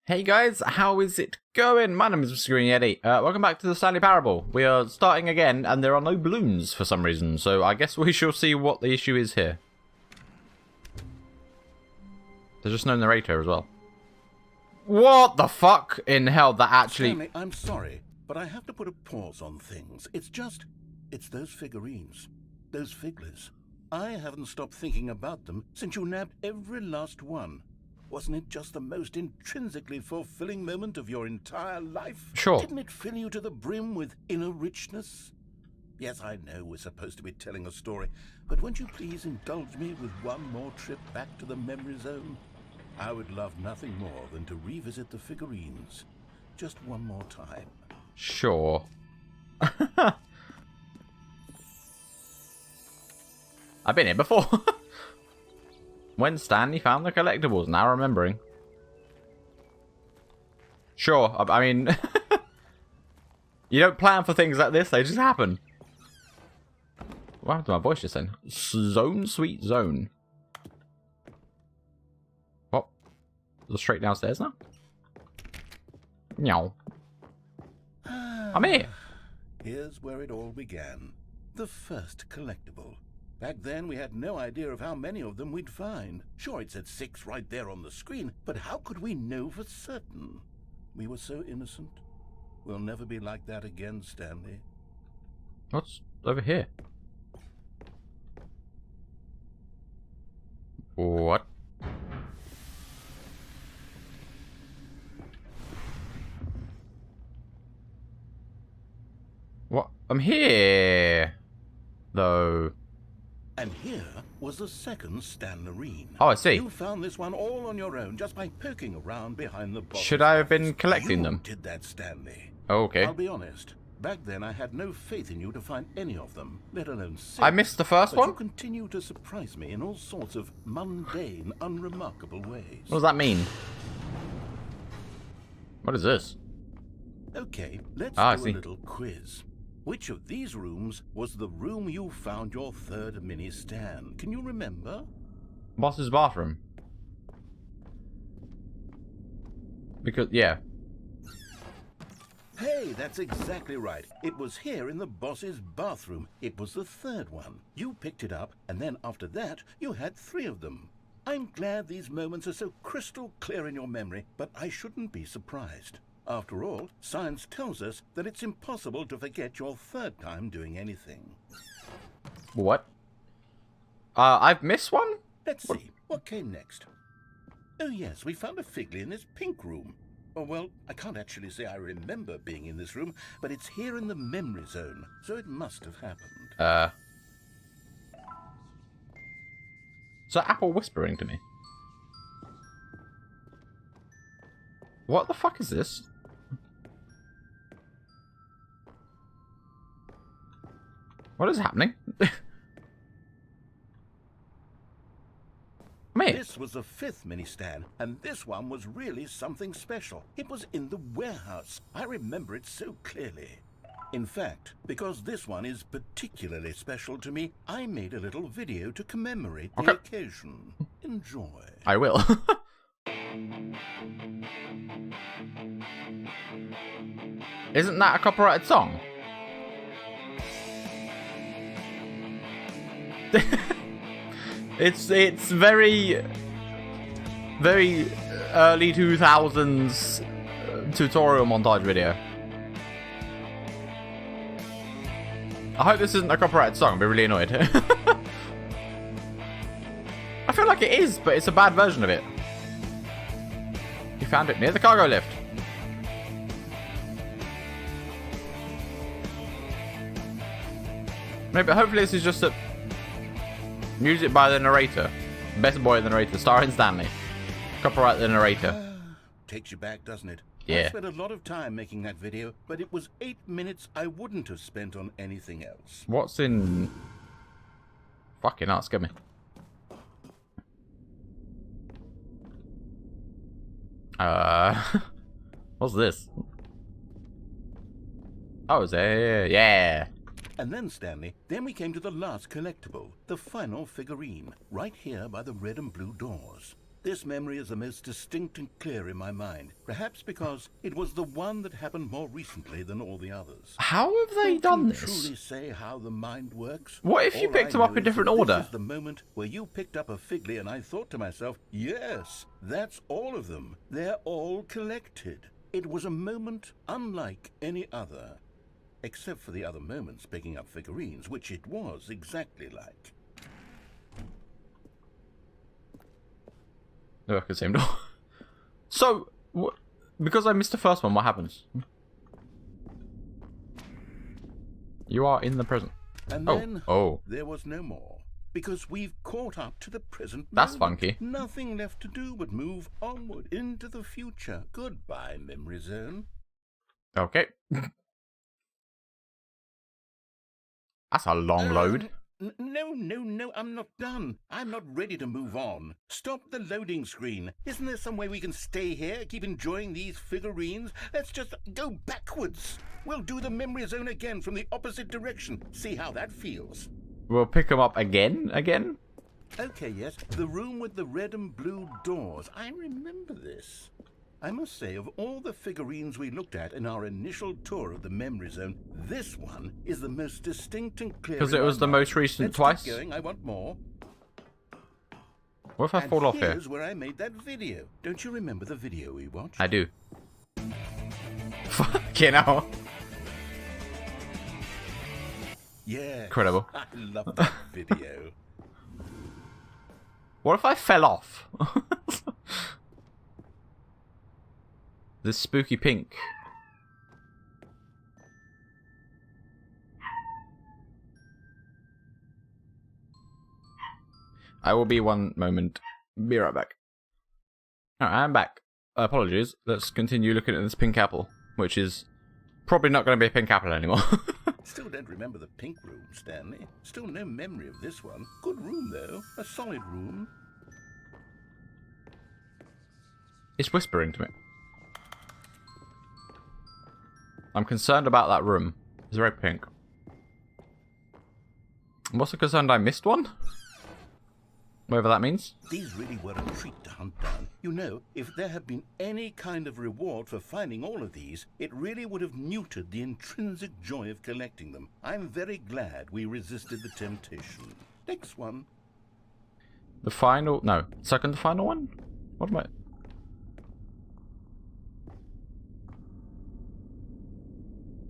Hey guys, how is it going? My name is MrGreenYeti. Welcome back to the Stanley Parable. We are starting again, and there are no balloons for some reason, so I guess we shall see what the issue is here. There's just no narrator as well. What the fuck in hell that actually... Stanley, I'm sorry, but I have to put a pause on things. It's those figurines. Those figglers. I haven't stopped thinking about them since you nabbed every last one. Wasn't it just the most intrinsically fulfilling moment of your entire life? Sure. Didn't it fill you to the brim with inner richness? Yes, I know we're supposed to be telling a story, but won't you please indulge me with one more trip back to the memory zone? I would love nothing more than to revisit the figurines. Just one more time. Sure. I've been here before. When Stanley found the collectibles, now remembering. Sure, I mean... you don't plan for things like this, they just happen. What happened to my voice just then? Zone, sweet zone. What? Go straight downstairs now? Meow. I'm here. Here's where it all began. The first collectible. Back then, we had no idea of how many of them we'd find. Sure, it said 6 right there on the screen, but how could we know for certain? We were so innocent. We'll never be like that again, Stanley. What's over here? What? What? I'm here, though. And here was the second Stanley. Oh, I see. You found this one all on your own just by poking around behind the box. Should I have been collecting them? You did that, Stanley. Oh, okay. I'll be honest. Back then, I had no faith in you to find any of them, let alone 6. I missed the first but one? You continue to surprise me in all sorts of mundane, unremarkable ways. What does that mean? What is this? Okay, let's I do see. a little quiz. Which of these rooms was the room you found your third mini Stan? Can you remember? Boss's bathroom. Because, yeah. Hey, that's exactly right. It was here in the boss's bathroom. It was the third one. You picked it up, and then after that, you had 3 of them. I'm glad these moments are so crystal clear in your memory, but I shouldn't be surprised. After all, science tells us that it's impossible to forget your third time doing anything. What? I've missed one? Let's see, what came next? Oh yes, we found a Figley in this pink room. Oh well, I can't actually say I remember being in this room, but it's here in the memory zone, so it must have happened. Is that Apple whispering to me? What the fuck is this? What is happening? Me. This was the 5th mini Stan, and this one was really something special. It was in the warehouse. I remember it so clearly. In fact, because this one is particularly special to me, I made a little video to commemorate the occasion. Enjoy. I will. Isn't that a copyrighted song? It's very early 2000s tutorial montage video. I hope this isn't a copyrighted song. I'll be really annoyed. I feel like it is, but it's a bad version of it. You found it near the cargo lift. Maybe, hopefully this is just a... Music by the narrator. Best boy of the narrator, starring Stanley. Copyright the narrator. Takes you back, doesn't it? Yeah. I spent a lot of time making that video, but it was 8 minutes I wouldn't have spent on anything else. What's in... Fucking hell, scared me. What's this? Oh, is there? Yeah. And then, Stanley, then we came to the last collectible, the final figurine, right here by the red and blue doors. This memory is the most distinct and clear in my mind, perhaps because it was the one that happened more recently than all the others. How have they Who done can this? truly say how the mind works? What if you All picked I them up know in is different that order? This is the moment where you picked up a Figley and I thought to myself, yes, that's all of them. They're all collected. It was a moment unlike any other. Except for the other moments picking up figurines, which it was exactly like. No, I can same door. So, because I missed the first one, what happens? You are in the present. And then Oh. there was no more. Because we've caught up to the present That's moment. funky. Nothing left to do but move onward into the future. Goodbye, Memory Zone. Okay. That's a long load. No, I'm not done. I'm not ready to move on. Stop the loading screen. Isn't there some way we can stay here, keep enjoying these figurines? Let's just go backwards. We'll do the Memory Zone again from the opposite direction. See how that feels. We'll pick them up again? Okay, yes. The room with the red and blue doors. I remember this. I must say, of all the figurines we looked at in our initial tour of the Memory Zone, this one is the most distinct and clear. Because it was the most recent Let's twice. Keep going. I want more. What if I fall off here? Here's where I made that video. Don't you remember the video we watched? I do. Fucking hell. Yeah. Incredible. I love that video. What if I fell off? This spooky pink. I will be one moment. Be right back. Alright, I'm back. Apologies. Let's continue looking at this pink apple, which is probably not going to be a pink apple anymore. Still don't remember the pink room, Stanley. Still no memory of this one. Good room, though. A solid room. It's whispering to me. I'm concerned about that room. It's very pink. I'm also concerned I missed one. Whatever that means. These really were a treat to hunt down. You know, if there had been any kind of reward for finding all of these, it really would have muted the intrinsic joy of collecting them. I'm very glad we resisted the temptation. Next one. The final... No. Second to final one? What am I...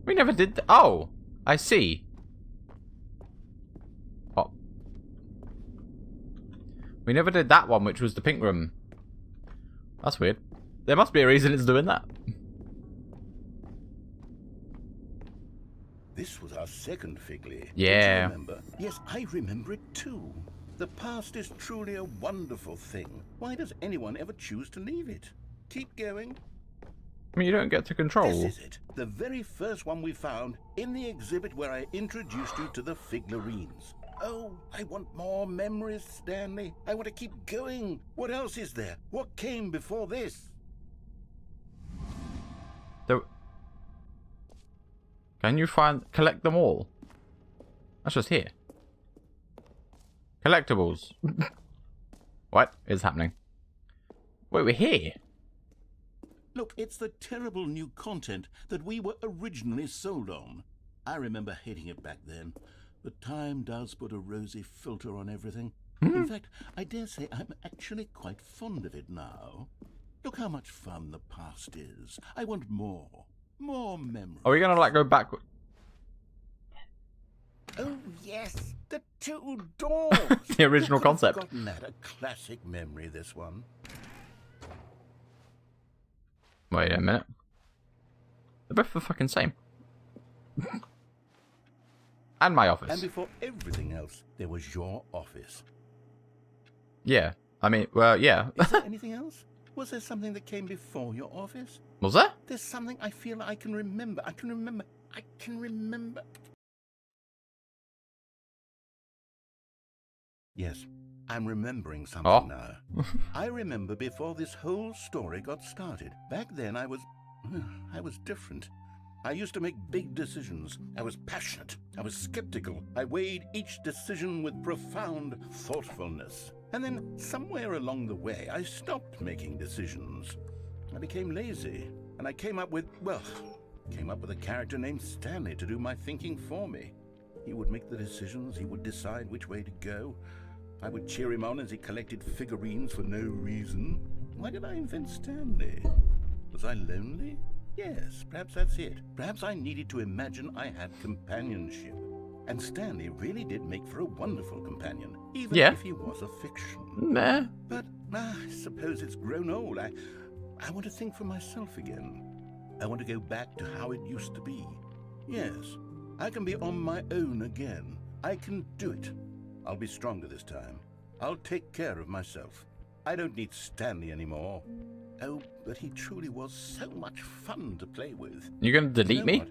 We never did... Oh! I see. Oh. We never did that one, which was the pink room. That's weird. There must be a reason it's doing that. This was our second Figley. Yeah. Don't you remember? Yes, I remember it too. The past is truly a wonderful thing. Why does anyone ever choose to leave it? Keep going. I mean, you don't get to control. This is it. The very first one we found in the exhibit where I introduced you to the figurines. Oh, I want more memories, Stanley. I want to keep going. What else is there? What came before this? Can you collect them all? That's just here. Collectibles. What is happening? Wait, we're here. Look, it's the terrible new content that we were originally sold on. I remember hating it back then, but time does put a rosy filter on everything. In fact, I dare say I'm actually quite fond of it now. Look how much fun the past is. I want more. More memories. Are we gonna like go back? Oh, yes, the two doors. The original Who could have concept. forgotten that? A classic memory, this one. Wait a minute. They're both the fucking same. And my office. And before everything else, there was your office. Yeah. I mean, well, yeah. Is there anything else? Was there something that came before your office? Was there? There's something I feel I can remember. I can remember. Yes, I'm remembering something now. I remember before this whole story got started. Back then I was different. I used to make big decisions. I was passionate. I was skeptical. I weighed each decision with profound thoughtfulness. And then somewhere along the way, I stopped making decisions. I became lazy, and I came up with a character named Stanley to do my thinking for me. He would make the decisions, he would decide which way to go. I would cheer him on as he collected figurines for no reason. Why did I invent Stanley? Was I lonely? Yes, perhaps that's it. Perhaps I needed to imagine I had companionship. And Stanley really did make for a wonderful companion, even if he was a fiction. Nah. But I suppose it's grown old. I want to think for myself again. I want to go back to how it used to be. Yes, I can be on my own again. I can do it. I'll be stronger this time. I'll take care of myself. I don't need Stanley anymore. Oh, but he truly was so much fun to play with. You're gonna delete me? What?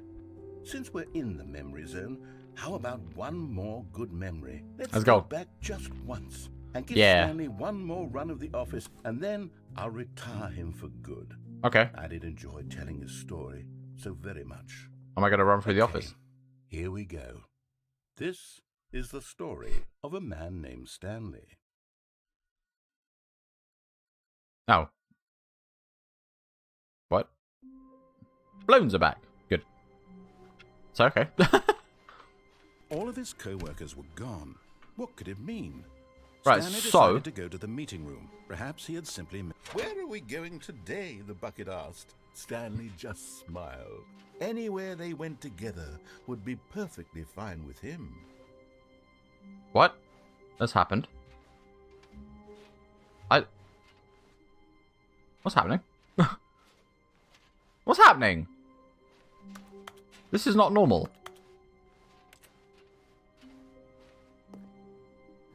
Since we're in the memory zone, how about one more good memory? Let's go back just once and give Stanley one more run of the office, and then I'll retire him for good. Okay. I did enjoy telling his story so very much. Am I gonna run through the office? Here we go. This is the story of a man named Stanley. Oh. What? Balloons are back. Good. So, okay. All of his co-workers were gone. What could it mean? Right, Stanley so... decided to go to the meeting room. Perhaps he had simply... Where are we going today? The bucket asked. Stanley just smiled. Anywhere they went together would be perfectly fine with him. What? That's happened. What's happening? What's happening? This is not normal.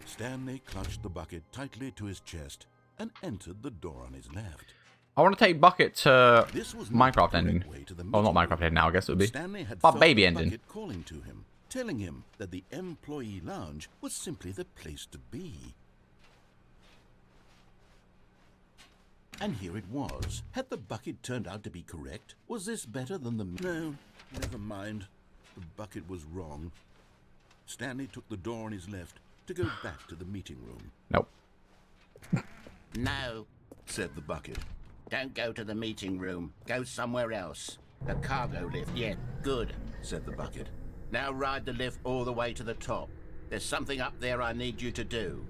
Stanley clutched the bucket tightly to his chest and entered the door on his left. I want to take Bucket to Minecraft ending. Well, not Minecraft ending now, I guess it would be. Stanley had But felt baby the ending. bucket calling to him, telling him that the employee lounge was simply the place to be. And here it was. Had the bucket turned out to be correct? Was this better than the... No, never mind. The bucket was wrong. Stanley took the door on his left to go back to the meeting room. Nope. No, said the bucket. Don't go to the meeting room. Go somewhere else. The cargo lift. Yeah, good, said the bucket. Now ride the lift all the way to the top. There's something up there I need you to do.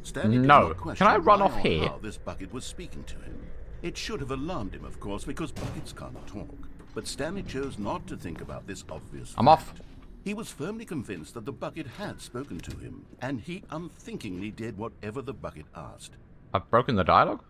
Stanley did not question Can I run why off or here? how this bucket was speaking to him. It should have alarmed him, of course, because buckets can't talk. But Stanley chose not to think about this obvious I'm off. fact. He was firmly convinced that the bucket had spoken to him, and he unthinkingly did whatever the bucket asked. I've broken the dialogue?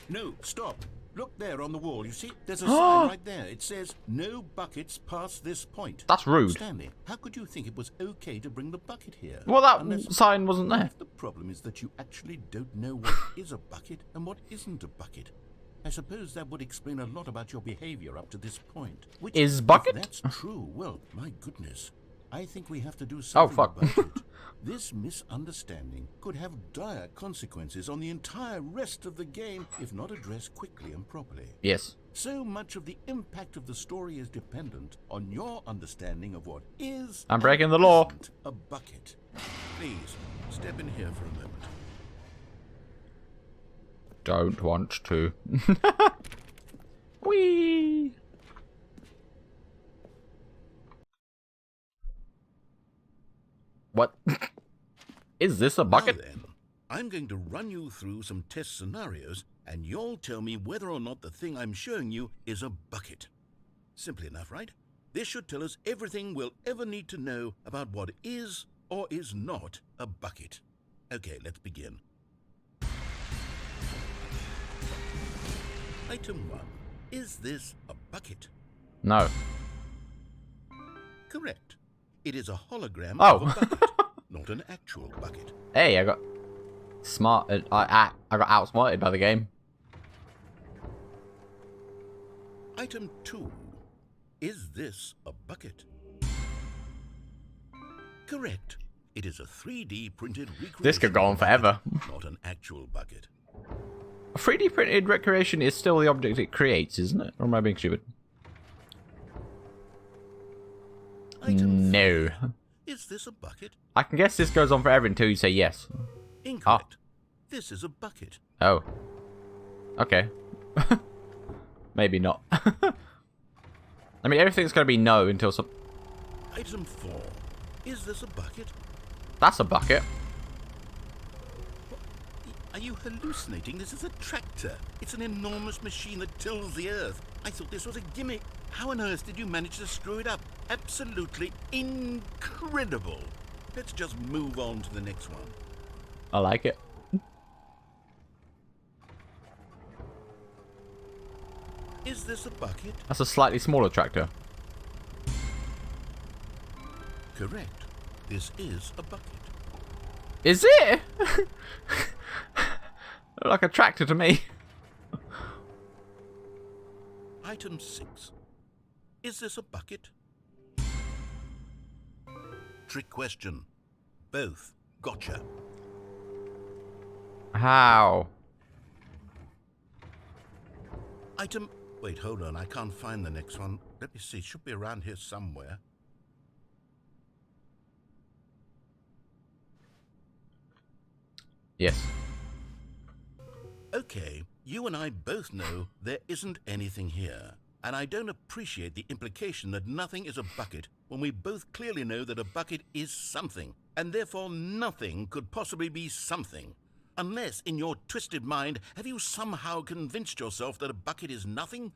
No, stop. Look there on the wall. You see, there's a sign right there. It says, no buckets past this point. That's rude. Stanley, how could you think it was okay to bring the bucket here? Well, that sign wasn't there. The problem is that you actually don't know what is a bucket and what isn't a bucket. I suppose that would explain a lot about your behavior up to this point. Which, Is bucket? if that's true, well, my goodness. I think we have to do something about it. This misunderstanding could have dire consequences on the entire rest of the game if not addressed quickly and properly. Yes. So much of the impact of the story is dependent on your understanding of what is I'm breaking the law. isn't a bucket. Please, step in here for a moment. Don't want to. Whee! What? Is this a bucket? Now then, I'm going to run you through some test scenarios, and you'll tell me whether or not the thing I'm showing you is a bucket. Simple enough, right? This should tell us everything we'll ever need to know about what is or is not a bucket. Okay, let's begin. Item 1. Is this a bucket? No. Correct. It is a hologram Oh. of a bucket, not an actual bucket. Hey, I got smart. I got outsmarted by the game. Item 2. Is this a bucket? Correct. It is a 3D printed recreation. This could go on forever. Not an actual bucket. A 3D printed recreation is still the object it creates, isn't it? Or am I being stupid? Item No. 3. Is this a bucket? I can guess this goes on forever until you say yes. Incorrect. This is a bucket. Oh. Okay. Maybe not. I mean, everything's going to be no until some... Item 4. Is this a bucket? That's a bucket. Are you hallucinating? This is a tractor. It's an enormous machine that tills the earth. I thought this was a gimmick. How on earth did you manage to screw it up? Absolutely incredible. Let's just move on to the next one. I like it. Is this a bucket? That's a slightly smaller tractor. Correct. This is a bucket. Is it? Like a tractor to me. Item 6. Is this a bucket? Trick question. Both. Gotcha. How? Item... Wait, hold on. I can't find the next one. Let me see. It should be around here somewhere. Yes. Okay, you and I both know there isn't anything here. And I don't appreciate the implication that nothing is a bucket when we both clearly know that a bucket is something. And therefore nothing could possibly be something. Unless, in your twisted mind, have you somehow convinced yourself that a bucket is nothing?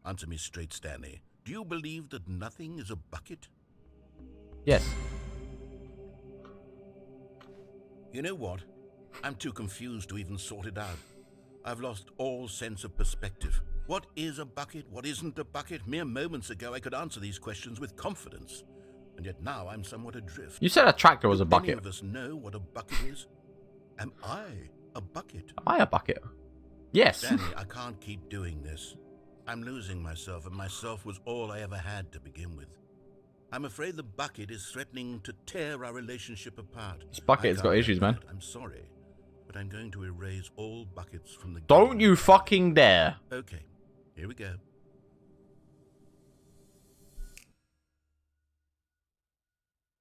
Answer me straight, Stanley. Do you believe that nothing is a bucket? Yes. You know what? I'm too confused to even sort it out. I've lost all sense of perspective. What is a bucket? What isn't a bucket? Mere moments ago I could answer these questions with confidence. And yet now I'm somewhat adrift. You said a tractor was a Do bucket. any of us know what a bucket is? Am I a bucket? Am I a bucket? Yes. Stanley, I can't keep doing this. I'm losing myself, and myself was all I ever had to begin with. I'm afraid the bucket is threatening to tear our relationship apart. This bucket has got issues, man. I'm sorry, but I'm going to erase all buckets from the game. Don't you fucking dare. Okay, here we go.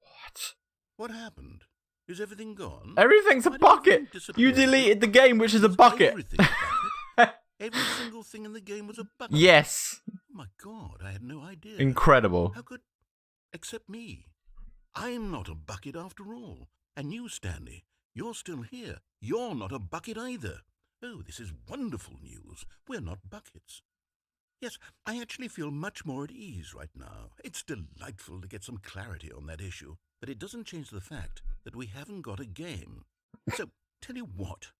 What? What happened? Is everything gone? Everything's a Why did bucket. everything disappear? You deleted the game, which is a Was bucket. everything a bucket? Every single thing in the game was a bucket. Yes. Oh my God, I had no idea. Incredible. How could... Except me. I'm not a bucket after all. And you, Stanley, you're still here. You're not a bucket either. Oh, this is wonderful news. We're not buckets. Yes, I actually feel much more at ease right now. It's delightful to get some clarity on that issue. But it doesn't change the fact that we haven't got a game. So, tell you what.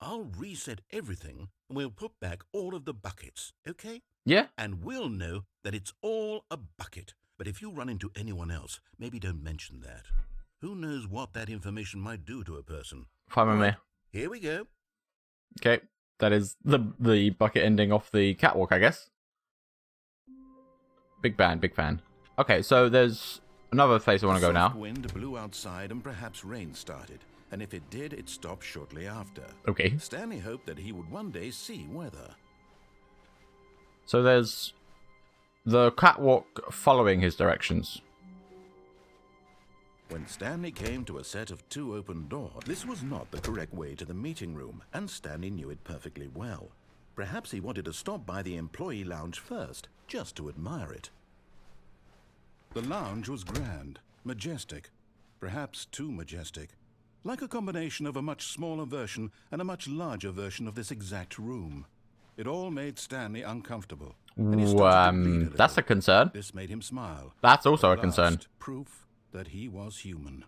I'll reset everything and we'll put back all of the buckets, okay? Yeah. And we'll know that it's all a bucket. But if you run into anyone else, maybe don't mention that. Who knows what that information might do to a person? Fine with me. Here we go. Okay. That is the bucket ending off the catwalk, I guess. Big fan. Okay, so there's another place I want to go now. Wind blew outside and perhaps rain started. And if it did, it stopped shortly after. Okay. Stanley hoped that he would one day see weather. So there's the catwalk following his directions. When Stanley came to a set of 2 open doors, this was not the correct way to the meeting room, and Stanley knew it perfectly well. Perhaps he wanted to stop by the employee lounge first, just to admire it. The lounge was grand, majestic, perhaps too majestic. Like a combination of a much smaller version and a much larger version of this exact room. It all made Stanley uncomfortable. And he started to bleed a That's a little. concern. This made him smile. That's also At a concern. last, proof that he was human.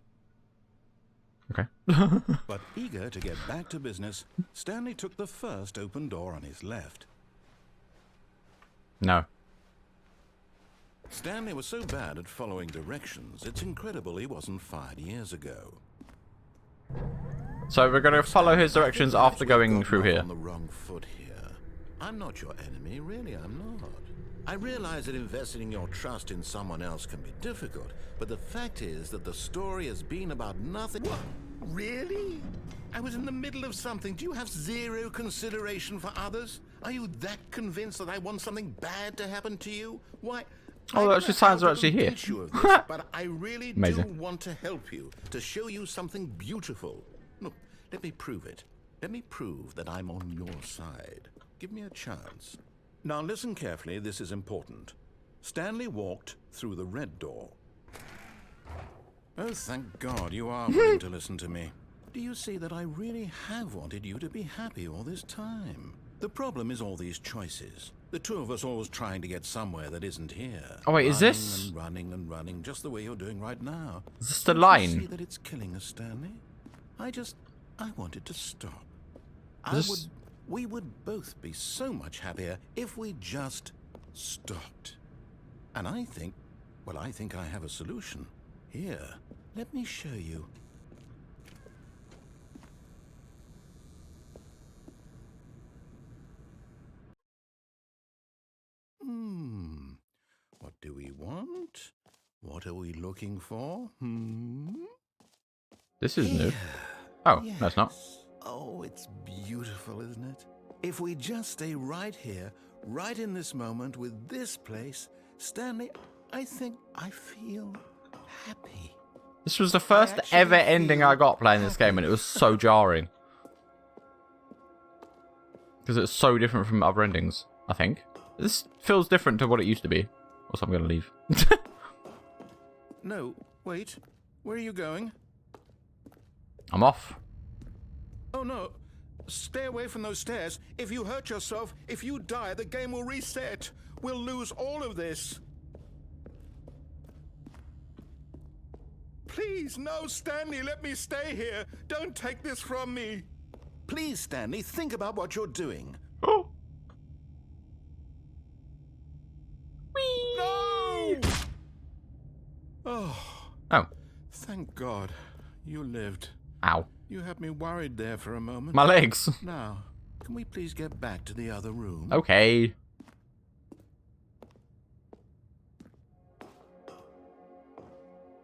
Okay. But eager to get back to business, Stanley took the first open door on his left. No. Stanley was so bad at following directions, it's incredible he wasn't fired years ago. So we're going to follow his directions after going through here. On the wrong foot here. I'm not your enemy, really I'm not. I realize that investing your trust in someone else can be difficult, but the fact is that the story has been about nothing. What? Really? I was in the middle of something. Do you have zero consideration for others? Are you that convinced that I want something bad to happen to you? Why? Oh, I actually, don't know how signs are to actually here. convince you of this, but I really do Amazing. want to help you, to show you something beautiful. Look, let me prove it. Let me prove that I'm on your side. Give me a chance. Now listen carefully, this is important. Stanley walked through the red door. Oh, thank God you are willing to listen to me. Do you see that I really have wanted you to be happy all this time? The problem is all these choices. The two of us always trying to get somewhere that isn't here. Oh wait, is Running this? and running and running, just the way you're doing right now. Is this the Don't line? you see that it's killing us, Stanley? I wanted to stop. We would both be so much happier if we just stopped. And I think I have a solution. Here, let me show you. What do we want? What are we looking for? This is new. Here. Oh, no, it's not. Yes. Oh, it's beautiful, isn't it? If we just stay right here, right in this moment with this place, Stanley, I think I feel happy. This was the first ever ending I got playing this game, and it was so jarring. Because it's so different from other endings, I think. This feels different to what it used to be. Also, I'm going to leave. No, wait. Where are you going? I'm off. Oh, no. Stay away from those stairs. If you hurt yourself, if you die, the game will reset. We'll lose all of this. Please, no, Stanley, let me stay here. Don't take this from me. Please, Stanley, think about what you're doing. Oh. No! Oh. Oh. Thank God. You lived. Ow. You had me worried there for a moment. My legs. Now, can we please get back to the other room? Okay.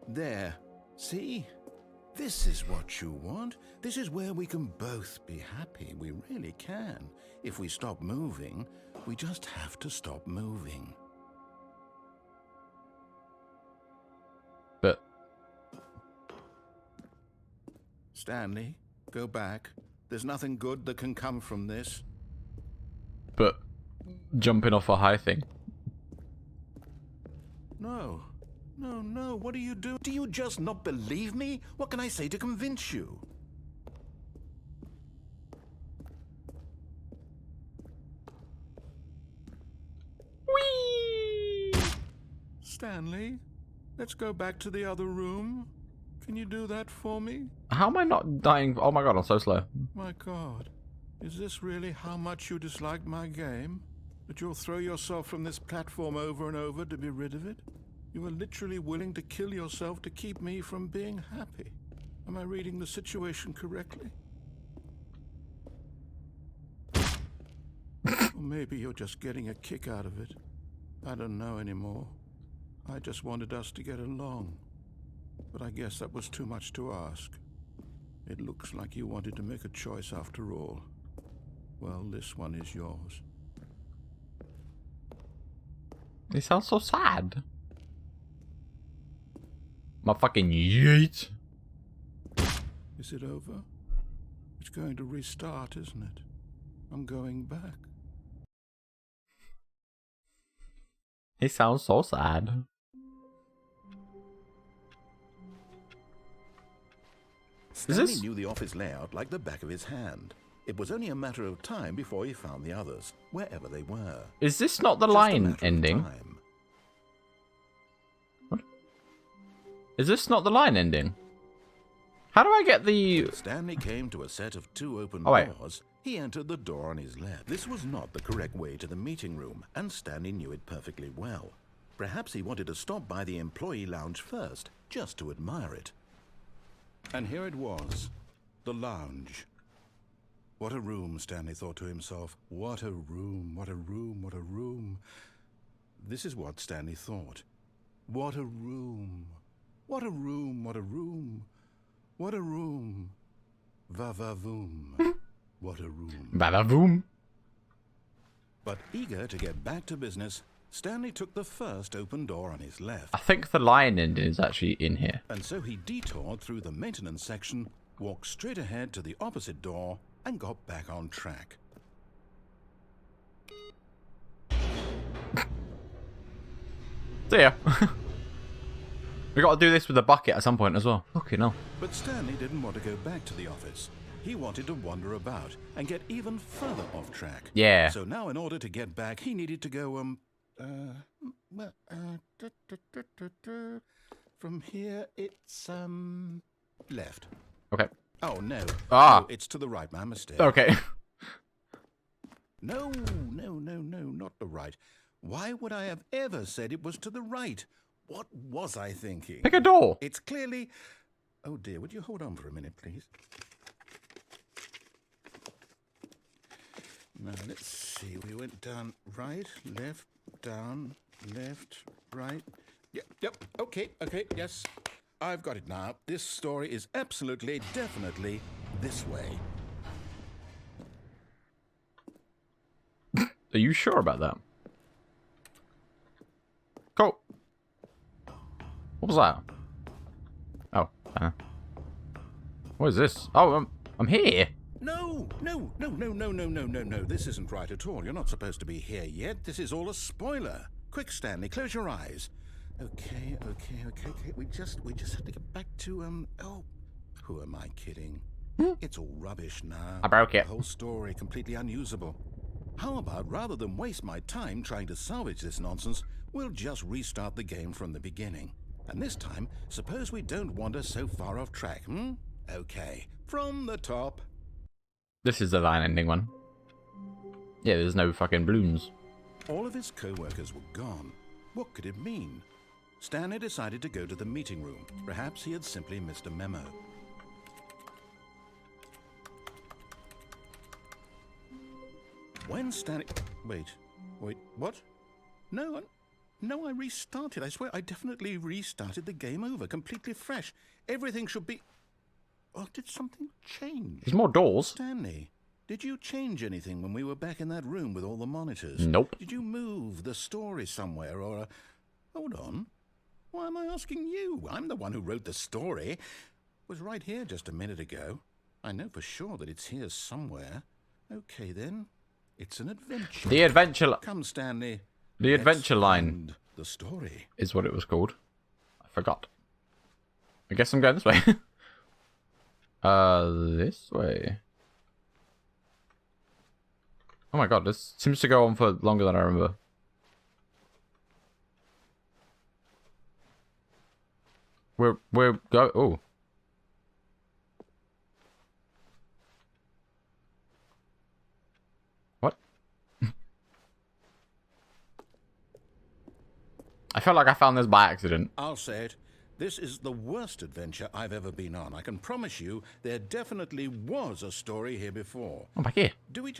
There. See? This is what you want. This is where we can both be happy. We really can. If we stop moving, we just have to stop moving. But Stanley, go back. There's nothing good that can come from this. jumping off a high thing. No. No, no, what do you do? Do you just not believe me? What can I say to convince you? Whee! Stanley, let's go back to the other room. Can you do that for me? How am I not dying? Oh my god, I'm so slow. My God, is this really how much you dislike my game? That you'll throw yourself from this platform over and over to be rid of it? You are literally willing to kill yourself to keep me from being happy. Am I reading the situation correctly? Or maybe you're just getting a kick out of it. I don't know anymore. I just wanted us to get along. But I guess that was too much to ask. It looks like you wanted to make a choice after all. Well, this one is yours. He sounds so sad. My fucking yeet. Is it over? It's going to restart, isn't it? I'm going back. He sounds so sad. Stanley knew the office layout like the back of his hand. It was only a matter of time before he found the others, wherever they were. Is this not the Just a line matter of ending? time. What? Is this not the line ending? How do I get the... Stanley came to a set of two open Oh, wait. doors. He entered the door on his left. This was not the correct way to the meeting room, and Stanley knew it perfectly well. Perhaps he wanted to stop by the employee lounge first, just to admire it. And here it was, the lounge. What a room, Stanley thought to himself. What a room, what a room, what a room. This is what Stanley thought. What a room. What a room, what a room. What a room. Va-va-voom. What a room. Bada-boom. But eager to get back to business, Stanley took the first open door on his left. I think the lion ending is actually in here. And so he detoured through the maintenance section, walked straight ahead to the opposite door, and got back on track. See ya. We got to do this with a bucket at some point as well. Okay, no. But Stanley didn't want to go back to the office. He wanted to wander about and get even further off track. Yeah. So now in order to get back, he needed to go, from here, it's, left. Okay. Oh, no. Ah. No, it's to the right, my mistake. Okay. No, not the right. Why would I have ever said it was to the right? What was I thinking? Pick a door. It's clearly... Oh, dear, would you hold on for a minute, please? Now, let's see. We went down, right, left, down, left, right. Yep, okay, yes. I've got it now. This story is absolutely, definitely this way. Are you sure about that? Cool. What was that? Oh. What is this? Oh, I'm here. No. This isn't right at all. You're not supposed to be here yet. This is all a spoiler. Quick, Stanley, close your eyes. Okay. We just have to get back to, oh, who am I kidding? It's all rubbish now. I broke it. The whole story completely unusable. How about, rather than waste my time trying to salvage this nonsense, we'll just restart the game from the beginning. And this time, suppose we don't wander so far off track, Okay, from the top. This is the line ending one. Yeah, there's no fucking balloons. All of his co-workers were gone. What could it mean? Stanley decided to go to the meeting room. Perhaps he had simply missed a memo. When Stanley... Wait, what? No, I restarted. I swear I definitely restarted the game over, completely fresh. Everything should be... Oh, did something change? There's more doors. Stanley, did you change anything when we were back in that room with all the monitors? Nope. Did you move the story somewhere or... Hold on. Why am I asking you? I'm the one who wrote the story. It was right here just a minute ago. I know for sure that it's here somewhere. Okay, then. It's an adventure. The adventure... Come, Stanley. The adventure Let's line find the story is what it was called. I forgot. I guess I'm going this way. This way. Oh my god, this seems to go on for longer than I remember. We're go. Oh. What? I felt like I found this by accident. I'll say it. This is the worst adventure I've ever been on. I can promise you there definitely was a story here before. Oh, back here. Do we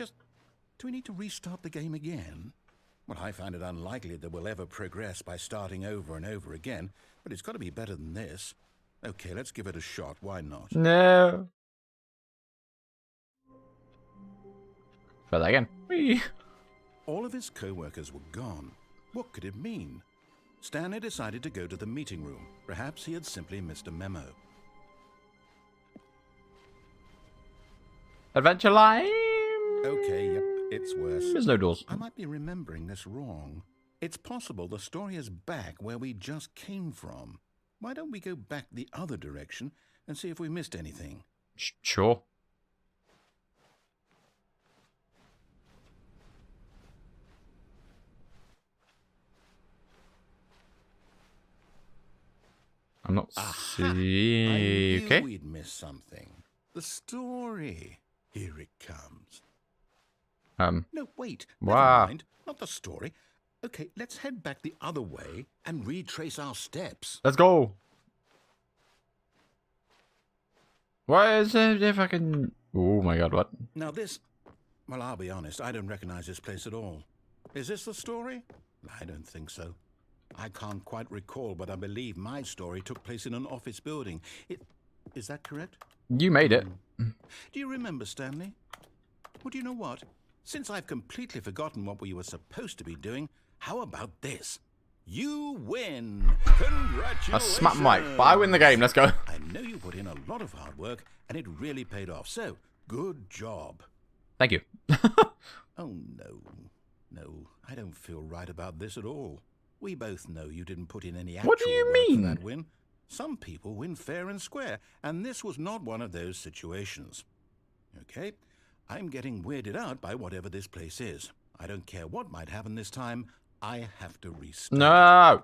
need to restart the game again? Well, I find it unlikely that we'll ever progress by starting over and over again, but it's got to be better than this. Okay, let's give it a shot. Why not? No. Try that again. Whee. All of his co-workers were gone. What could it mean? Stanley decided to go to the meeting room. Perhaps he had simply missed a memo. Adventure line. Okay, yep, it's worse. There's no doors. I might be remembering this wrong. It's possible the story is back where we just came from. Why don't we go back the other direction and see if we missed anything? Sure. I'm not seeing. I knew Okay. we'd missed something. The story. Here it comes. No, wait. Wow. Never mind. Not the story. Okay, let's head back the other way and retrace our steps. Let's go. What is it if I can... Oh my god, what? Now this... Well, I'll be honest, I don't recognize this place at all. Is this the story? I don't think so. I can't quite recall, but I believe my story took place in an office building. Is that correct? You made it. Do you remember, Stanley? Well, do you know what? since I've completely forgotten what we were supposed to be doing, how about this? You win! Congratulations! That's smack Mike, but I win the game. Let's go. I know you put in a lot of hard work, and it really paid off, so good job. Thank you. Oh, no. No, I don't feel right about this at all. We both know you didn't put in any actual What do you work mean? for that win. Some people win fair and square, and this was not one of those situations. Okay? I'm getting weirded out by whatever this place is. I don't care what might happen this time. I have to restart. No.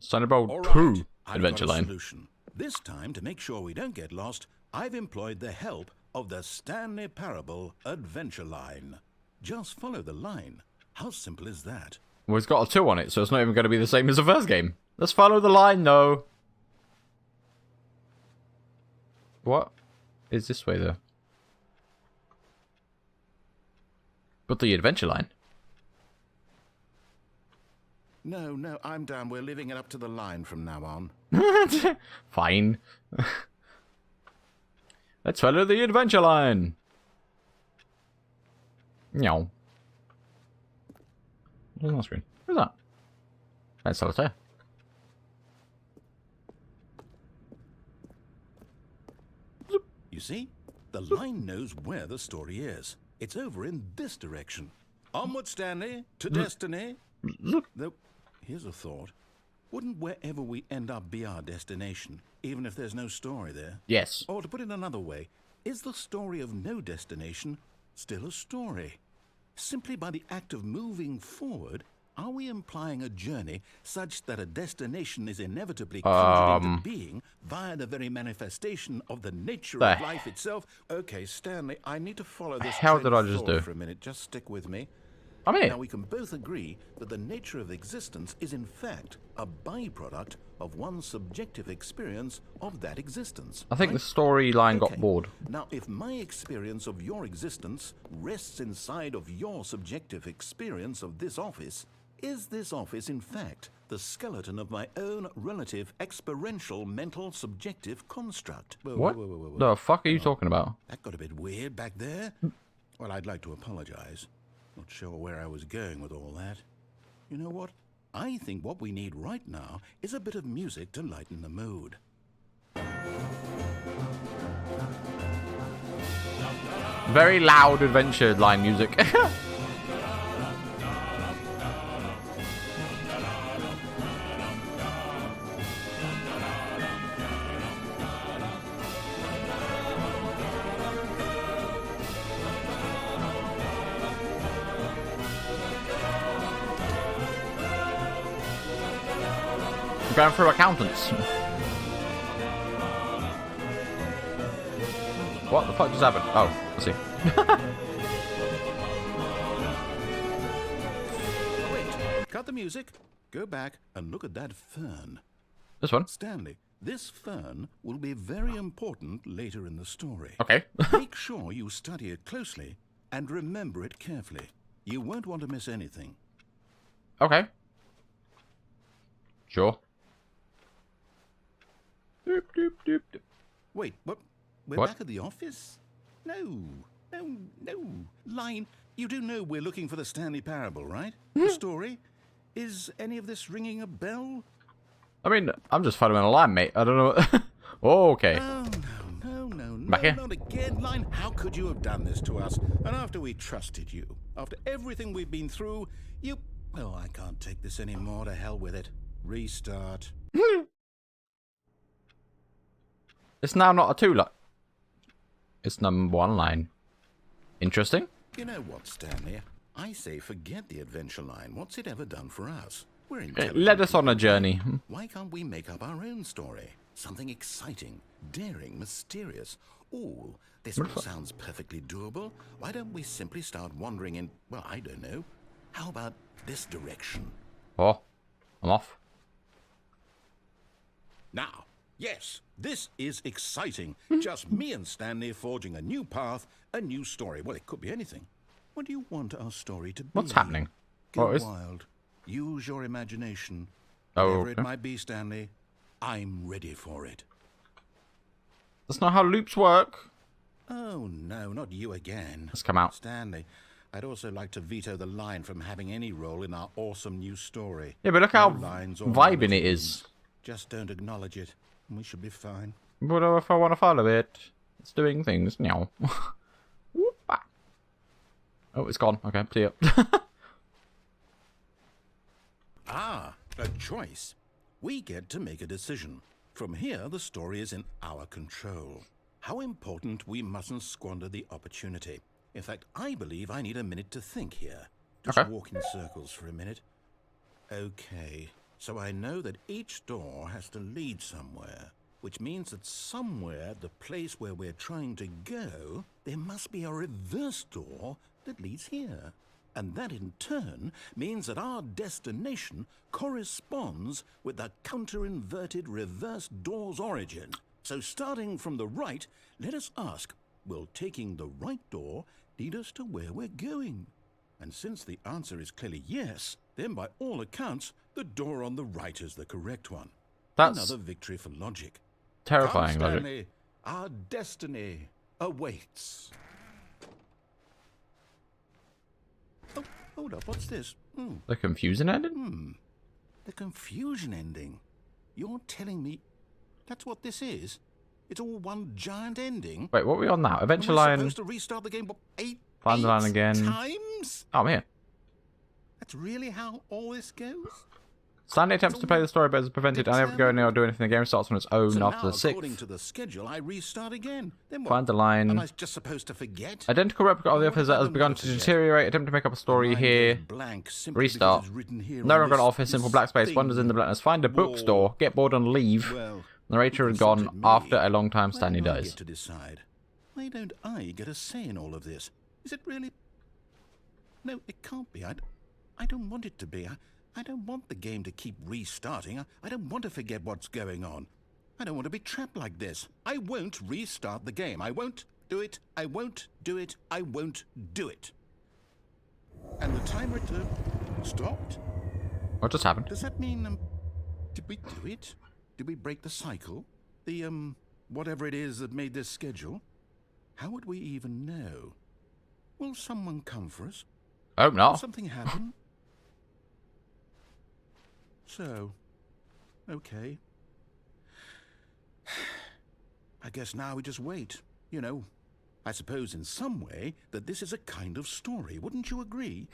Sunnybolt All 2 right, I've Adventure got a Line. solution. This time, to make sure we don't get lost, I've employed the help of the Stanley Parable Adventure Line. Just follow the line. How simple is that? Well, it's got a 2 on it, so it's not even going to be the same as the first game. Let's follow the line, though. What is this way, though? But the adventure line. No, I'm down. We're leaving it up to the line from now on. Fine. Let's follow the adventure line. No. What's on the screen? Who's that? That's Solitaire. You see? The line knows where the story is. It's over in this direction. Onward, Stanley, to destiny. Though, here's a thought. Wouldn't wherever we end up be our destination, even if there's no story there? Yes. Or to put it another way, is the story of no destination still a story? Simply by the act of moving forward, are we implying a journey such that a destination is inevitably conjured into being via the very manifestation of the nature of life itself? Okay, Stanley, I need to follow this hell train did I of just thought do? for a minute. Just stick with me. I'm here. Now, we can both agree that the nature of existence is in fact a byproduct of one's subjective experience of that existence. I think right? the storyline got Okay. bored. Now, if my experience of your existence rests inside of your subjective experience of this office, is this office in fact the skeleton of my own relative experiential mental subjective construct? What Whoa. the fuck are you talking about? That got a bit weird back there. Well, I'd like to apologize. Not sure where I was going with all that. You know what? I think what we need right now is a bit of music to lighten the mood. Very loud adventure line music. Going through accountants. What the fuck just happened? Oh, I see. Wait, cut the music. Go back and look at that fern. This one? Stanley, this fern will be very important later in the story. Okay. Make sure you study it closely and remember it carefully. You won't want to miss anything. Okay. Sure. Doop, doop, doop, doop. Wait, what? We're What? back at the office? No. Line, you do know we're looking for the Stanley Parable, right? The story? Is any of this ringing a bell? I mean, I'm just following a line, mate. I don't know. Oh, okay. Oh, no, Back here? not again, Line. How could you have done this to us? And after we trusted you, after everything we've been through, you... Oh, I can't take this anymore. To hell with it. Restart. It's now not a 2 line. It's number 1 line. Interesting. You know what, Stanley? I say forget the adventure line. What's it ever done for us? We're It intelligent led us on a people. journey. Why can't we make up our own story? Something exciting, daring, mysterious. Ooh, this all sounds perfectly doable. Why don't we simply start wandering in, well, I don't know. How about this direction? Oh, I'm off. Now, yes, this is exciting. Just me and Stanley forging a new path, a new story. Well, it could be anything. What do you want our story to be? What's happening? Go What is- wild. Use your imagination. Oh, Whatever okay. it might be, Stanley, I'm ready for it. That's not how loops work. Oh, no, not you again. Let's come out. Stanley, I'd also like to veto the line from having any role in our awesome new story. Yeah, but look No how lines or vibing it monotones. is. Just don't acknowledge it, and we should be fine. But if I want to follow it, it's doing things now. Oh, it's gone. Okay, see ya. Ah, a choice. We get to make a decision. From here, the story is in our control. How important we mustn't squander the opportunity. In fact, I believe I need a minute to think here. Just Okay. walk in circles for a minute. Okay, so I know that each door has to lead somewhere, which means that somewhere, the place where we're trying to go, there must be a reverse door that leads here. And that in turn means that our destination corresponds with the counter-inverted reverse door's origin. So starting from the right, let us ask, will taking the right door lead us to where we're going? And since the answer is clearly yes, then by all accounts, the door on the right is the correct one. That's Another victory for logic. terrifying Come, logic. Stanley, our destiny awaits. Oh, hold up, what's this? The confusing ending? The confusion ending. You're telling me that's what this is? It's all one giant ending? Wait, what are we on now? And Adventure we're line. supposed to restart the game what, eight Find the line again. times? Oh, I'm here. That's really how all this goes? Stanley attempts to play the story but is prevented, unable to go anywhere or do anything. The game starts on its own So after now, the according 6th. to the schedule, I restart again. Then what? Find the Am line. I just supposed to forget? Identical replica of the What office if I that has don't begun want to to forget? deteriorate. Attempt to make up a story Mine here. goes blank simply Restart. because it's written here No on longer an this- office, simple this black space. thing. Wanders in the blackness. Find a Wall. bookstore. Get bored and leave. Well, Narrator you had gone consulted me. after a long time. Why Stanley don't I dies. get to decide? Why don't I get a say in all of this? Is it really? No, it can't be. I don't want it to be. I don't want the game to keep restarting. I don't want to forget what's going on. I don't want to be trapped like this. I won't restart the game. I won't do it. I won't do it. I won't do it. And the timer stopped? What just happened? Does that mean, did we do it? Did we break the cycle? The, whatever it is that made this schedule? How would we even know? Will someone come for us? Oh, Will no. something happen? So, okay. I guess now we just wait. You know, I suppose in some way that this is a kind of story. Wouldn't you agree?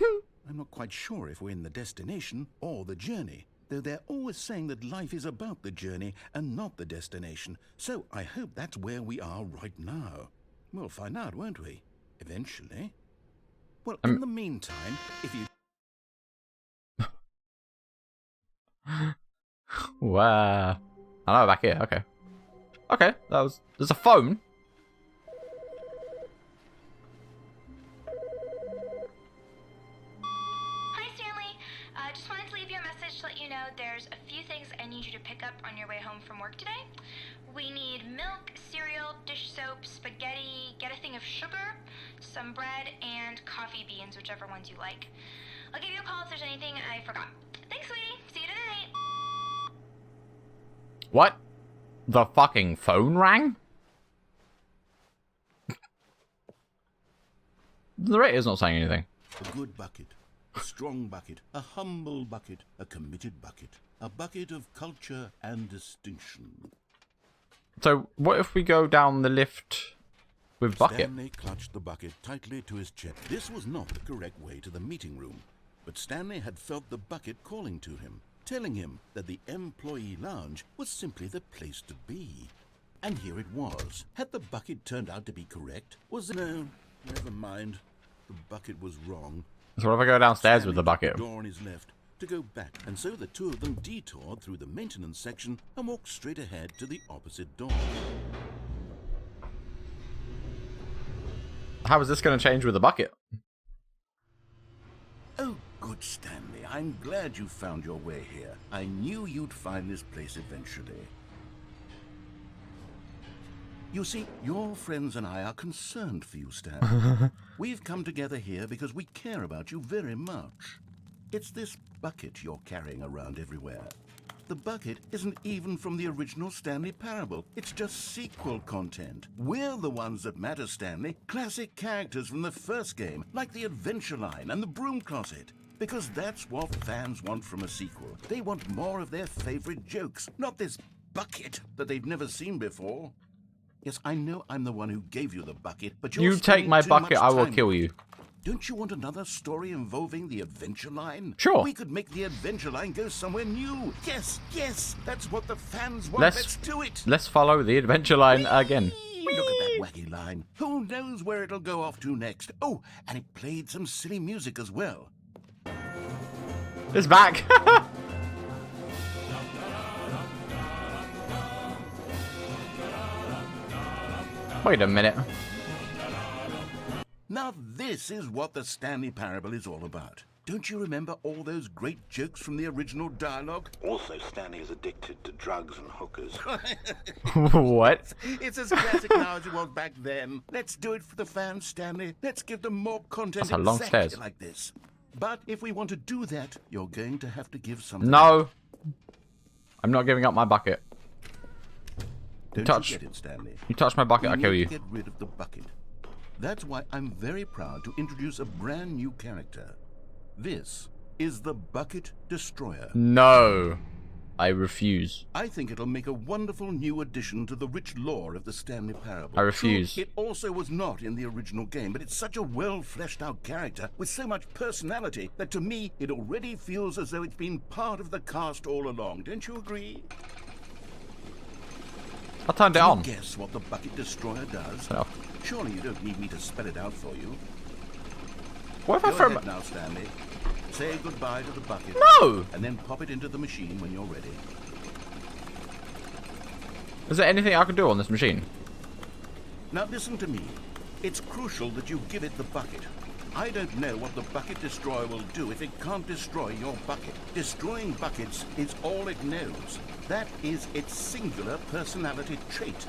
I'm not quite sure if we're in the destination or the journey, though they're always saying that life is about the journey and not the destination. So I hope that's where we are right now. We'll find out, won't we? Eventually. Well, in the meantime, if you... Wow. I know, back here. Okay. Okay, that was... There's a phone. Hi, Stanley. Just wanted to leave you a message to let you know there's a few things I need you to pick up on your way home from work today. We need milk, cereal, dish soap, spaghetti, get a thing of sugar, some bread, and coffee beans, whichever ones you like. I'll give you a call if there's anything I forgot. Thanks, sweetie. See you tonight. What? The fucking phone rang? The narrator's not saying anything. A good bucket, a strong bucket, a humble bucket, a committed bucket, a bucket of culture and distinction. So, what if we go down the lift with Bucket? Stanley clutched the bucket tightly to his chest. This was not the correct way to the meeting room, but Stanley had felt the bucket calling to him, telling him that the employee lounge was simply the place to be. And here it was. Had the bucket turned out to be correct? Was it... No, never mind. The bucket was wrong. So what if I go downstairs Stanley with the took bucket? The door on his left to go back, and so the two of them detoured through the maintenance section and walked straight ahead to the opposite door. How is this going to change with the bucket? Oh, good, Stanley. I'm glad you found your way here. I knew you'd find this place eventually. You see, your friends and I are concerned for you, Stanley. We've come together here because we care about you very much. It's this bucket you're carrying around everywhere. the bucket isn't even from the original Stanley Parable. It's just sequel content. We're the ones that matter, Stanley. Classic characters from the first game, like the Adventure Line and the Broom Closet. Because that's what fans want from a sequel. They want more of their favorite jokes, not this bucket that they've never seen before. Yes, I know I'm the one who gave you the bucket, but You take my bucket, I will kill you. Don't you want another story involving the Adventure Line? Sure. We could make the Adventure Line go somewhere new. Yes, yes, that's what the fans want. Let's do it. Let's follow the Adventure Line again. Look at that wacky line. Who knows where it'll go off to next? Oh, and it played some silly music as well. It's back. Wait a minute. Now this is what the Stanley Parable is all about. Don't you remember all those great jokes from the original dialogue? Also, Stanley is addicted to drugs and hookers. What? It's as classic now as it was back then. Let's do it for the fans, Stanley. Let's give them more content That's a long exactly stairs. like this. But if we want to do that, you're going to have to give something. No. I'm not giving up my bucket. Don't touch- you get it, Stanley? You touch my bucket, We I kill need you. to get rid of the bucket. That's why I'm very proud to introduce a brand new character. This is the Bucket Destroyer. No. I refuse. I think it'll make a wonderful new addition to the rich lore of the Stanley Parable. I refuse. True, it also was not in the original game, but it's such a well-fleshed-out character with so much personality that to me, it already feels as though it's been part of the cast all along. Don't you agree? I turned it Can you on. guess what the Bucket Destroyer does? No. Surely you don't need me to spell it out for you. What if I Go throw ahead my... now, Stanley. Say goodbye to the bucket. No! And then pop it into the machine when you're ready. Is there anything I can do on this machine? Now listen to me. It's crucial that you give it the bucket. I don't know what the Bucket Destroyer will do if it can't destroy your bucket. Destroying buckets is all it knows. That is its singular personality trait.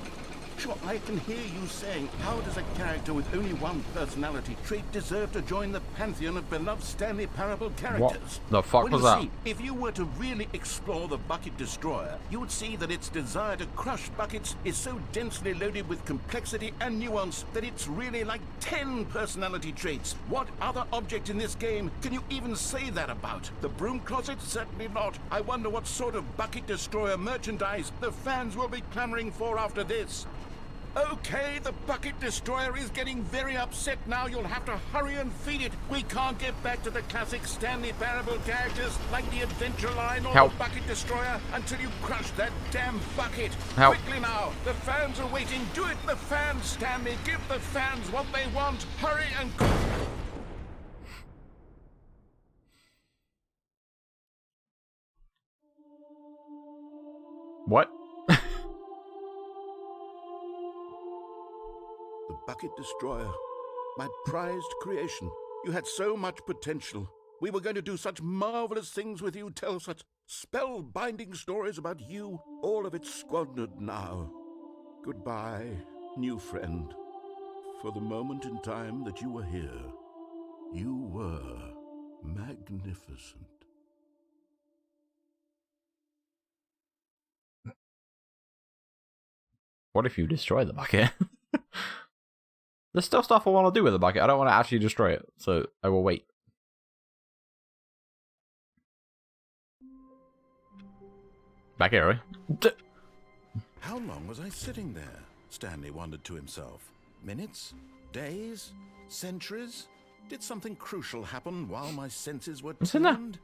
Sure, I can hear you saying, how does a character with only one personality trait deserve to join the pantheon of beloved Stanley Parable characters? What the fuck Well, was you that? see, if you were to really explore the Bucket Destroyer, you would see that its desire to crush buckets is so densely loaded with complexity and nuance that it's really like 10 personality traits. What other object in this game can you even say that about? The Broom Closet? Certainly not. I wonder what sort of Bucket Destroyer merchandise the fans will be clamoring for after this. Okay, the Bucket Destroyer is getting very upset now. You'll have to hurry and feed it. We can't get back to the classic Stanley Parable characters like the Adventure Line or Help. the Bucket Destroyer until you crush that damn bucket. Help. Quickly now. The fans are waiting. Do it, the fans, Stanley. Give the fans what they want. Hurry and... What? The Bucket Destroyer. My prized creation. You had so much potential. We were going to do such marvelous things with you, tell such spellbinding stories about you. All of it squandered now. Goodbye, new friend. For the moment in time that you were here, you were magnificent. What if you destroy the bucket? There's still stuff I want to do with the bucket. I don't want to actually destroy it, so I will wait. Back here, right? How long was I sitting there? Stanley wondered to himself. Minutes? Days? Centuries? Did something crucial happen while my senses were What's in there? tuned?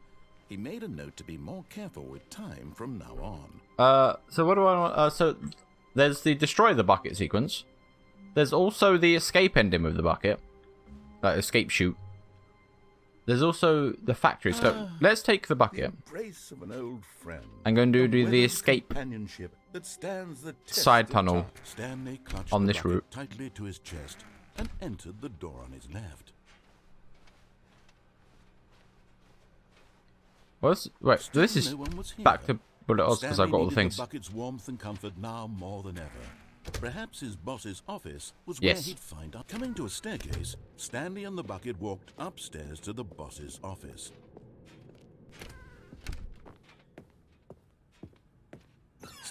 He made a note to be more careful with time from now on. So what do I want? So there's the destroy the bucket sequence. There's also the escape ending with the bucket. Escape chute. There's also the factory. So let's take the bucket. Embrace of an old friend. I'm going to A do the weathered escape companionship that stands the test side of tunnel time. Stanley clutched on the this bucket route. tightly to his chest and entered the door on his left. Wait, Still this is no one was here. back to Bullet Oz because I've got all the Stanley things. needed the bucket's warmth and comfort now more than ever. Perhaps his boss's office was Yes. where he'd find out. Coming to a staircase, Stanley and the bucket walked upstairs to the boss's office.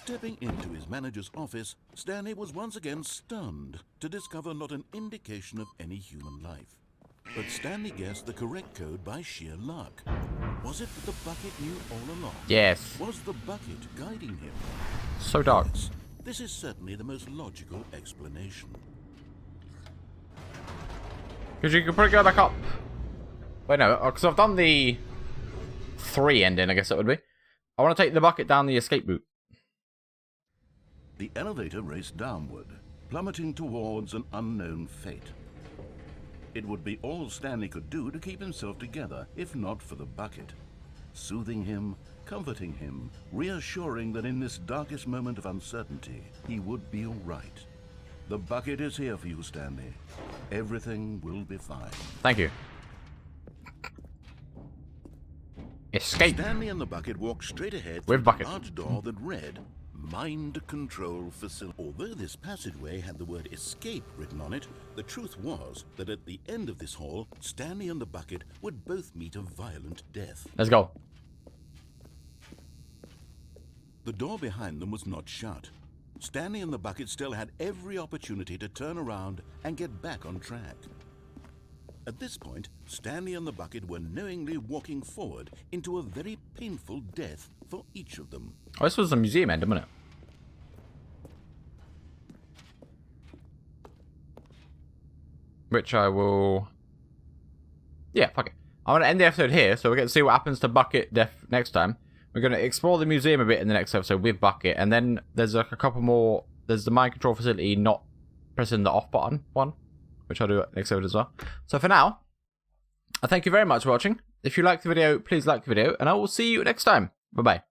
Stepping into his manager's office, Stanley was once again stunned to discover not an indication of any human life. But Stanley guessed the correct code by sheer luck. Was it that the bucket knew all along? Yes. Was the bucket guiding him? So dark. Yes, this is certainly the most logical explanation. Because you could probably go back up. Wait, no, because I've done the 3 ending, I guess it would be. I want to take the bucket down the escape route. The elevator raced downward, plummeting towards an unknown fate. It would be all Stanley could do to keep himself together, if not for the bucket. Soothing him, comforting him, reassuring that in this darkest moment of uncertainty, he would be all right. The bucket is here for you, Stanley. Everything will be fine. Thank you. Escape. Stanley and the bucket walked straight ahead With through bucket. a large door that read Mind Control Facility. Although this passageway had the word escape written on it, the truth was that at the end of this hall, Stanley and the bucket would both meet a violent death. Let's go. The door behind them was not shut. Stanley and the bucket still had every opportunity to turn around and get back on track. At this point, Stanley and the bucket were knowingly walking forward into a very painful death for each of them. Oh, this was a museum end, wasn't it? Which I will... Yeah, fuck it. I'm going to end the episode here, so we're going to see what happens to Bucket Death next time. We're going to explore the museum a bit in the next episode with Bucket, and then there's a couple more... There's the mind control facility not pressing the off button one, which I'll do next episode as well. So for now, I thank you very much for watching. If you liked the video, please like the video, and I will see you next time. Bye-bye.